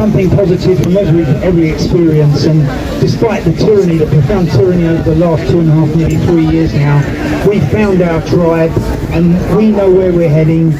something positive from every experience, and despite the tyranny, the profound tyranny over the last 2.5, nearly 3 years now, we found our tribe and we know where we're heading.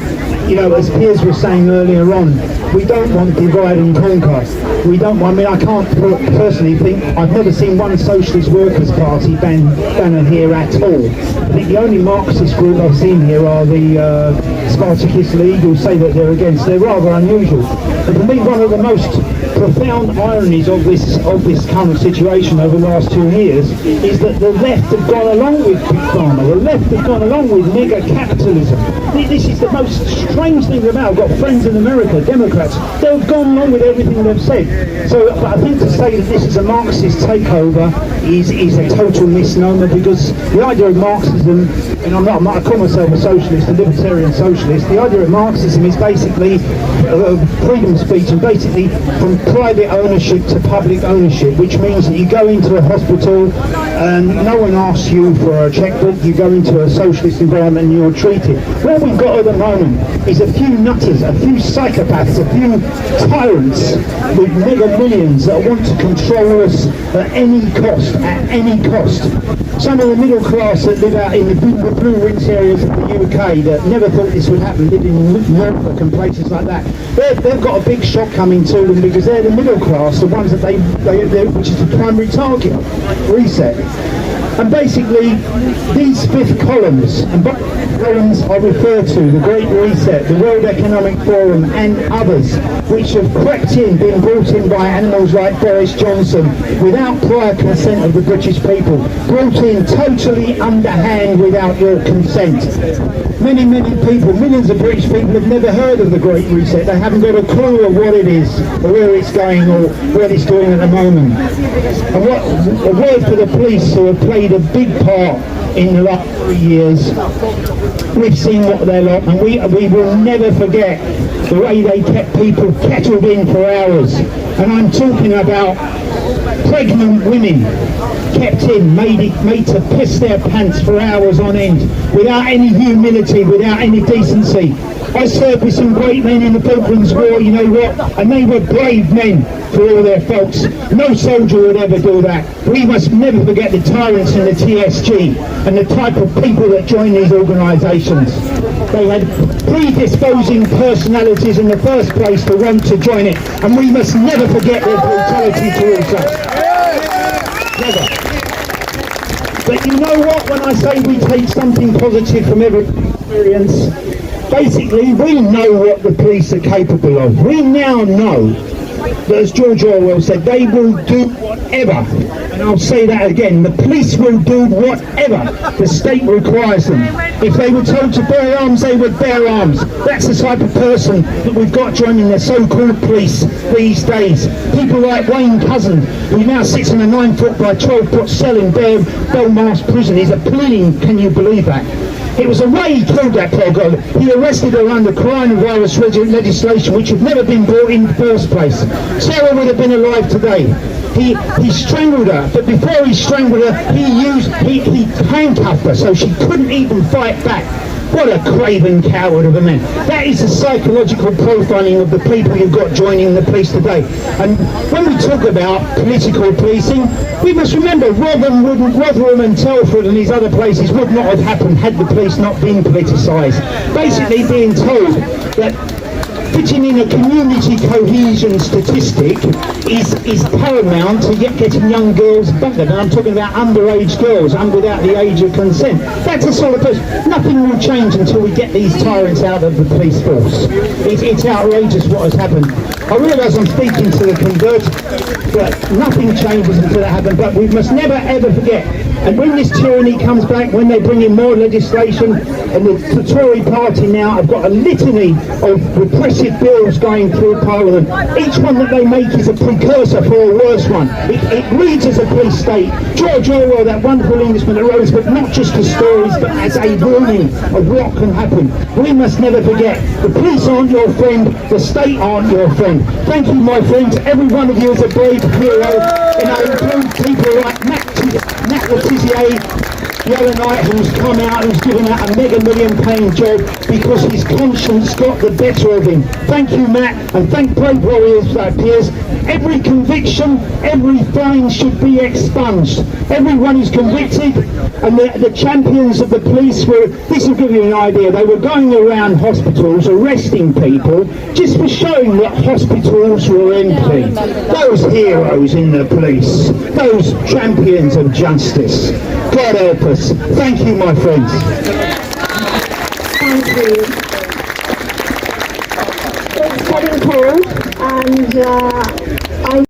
You know, as Piers was saying earlier on, we don't want divide and conquer. We don't want, I mean, I can't personally think, I've never seen one Socialist Workers' Party banner here at all. I think the only Marxist group I've seen here are the Spartacus League, who say that they're against. They're rather unusual. And for me, one of the most profound ironies of this kind of situation over the last 2 years is that the left have gone along with Big Pharma. The left have gone along with mega capitalism. This is the most strange thing about. I've got friends in America, Democrats. They've gone along with everything they've said. So, but I think to say that this is a Marxist takeover is a total misnomer, because the idea of Marxism, and I call myself a socialist, a libertarian socialist. The idea of Marxism is basically freedom of speech, and basically from private ownership to public ownership, which means that you go into a hospital and no one asks you for a checkbook. You go into a socialist environment and you're treated. What we've got at the moment is a few nutters, a few psychopaths, a few tyrants with mega millions that want to control us at any cost, Some of the middle class that live out in the blue rinse areas of the UK that never thought this would happen, live in Norfolk and places like that, they've got a big shock coming to them, because they're the middle class, the ones that they which is the primary target, reset. And basically, these fifth columns, and by columns I refer to the Great Reset, the World Economic Forum and others, which have crept in, been brought in by animals like Boris Johnson, without prior consent of the British people, brought in totally underhand without your consent. Many people, millions of British people have never heard of the Great Reset. They haven't got a clue of what it is, or where it's going, or where it's going at the moment. And a word for the police, who have played a big part in the last 3 years. We've seen what they're like, and we will never forget the way they kept people kettled in for hours. And I'm talking about pregnant women kept in, made to piss their pants for hours on end, without any humility, without any decency. I served with some great men in the Falklands War, you know what, and they were brave men for all their faults. No soldier would ever do that. We must never forget the tyrants in the TSG and the type of people that join these organisations. They had predisposing personalities in the first place to want to join it, and we must never forget their brutality towards us. Never. But you know what, when I say we take something positive from every experience, basically we know what the police are capable of. We now know that, as George Orwell said, they will do whatever, and I'll say that again, the police will do whatever the state requires them. If they were told to bear arms, they would bear arms. That's the type of person that we've got joining the so-called police these days. People like Wayne Cousin, who now sits in a 9-foot by 12-foot cell in Belmarsh prison. He's a plea, can you believe that? It was the way he killed that poor girl. He arrested her under coronavirus legislation, which had never been brought in the first place. Sarah would have been alive today. He strangled her, but before he strangled her, he handcuffed her so she couldn't even fight back. What a craven coward of a man. That is the psychological profiling of the people you've got joining the police today. And when we talk about political policing, we must remember Rotherham and Telford and these other places would not have happened had the police not been politicised. Basically being told that fitting in a community cohesion statistic is paramount to getting young girls buggered, and I'm talking about underage girls without the age of consent. That's the sort of person. Nothing will change until we get these tyrants out of the police force. It's outrageous what has happened. I realise I'm speaking to the converted, but nothing changes until that happens. But we must never ever forget. And when this tyranny comes back, when they bring in more legislation, and the Tory party now have got a litany of repressive bills going through Parliament, each one that they make is a precursor for a worse one. It reads as a police state. George Orwell, that wonderful Englishman that wrote this book, not just as stories, but as a warning of what can happen. We must never forget, the police aren't your friend, the state aren't your friend. Thank you, my friends. Every one of you is a brave hero, and I include people like Nat Letizier, the other night who's come out, who's given out a mega million paying job because his conscience got the better of him. Thank you, Matt, and thank Brave Warriors, peers. Every conviction, every fine should be expunged. Everyone is convicted, and the champions of the police were, this will give you an idea, they were going around hospitals arresting people just for showing that hospitals were empty. Those heroes in the police, those champions of justice. God help us. Thank you, my friends. Thank you. It's getting cold, and I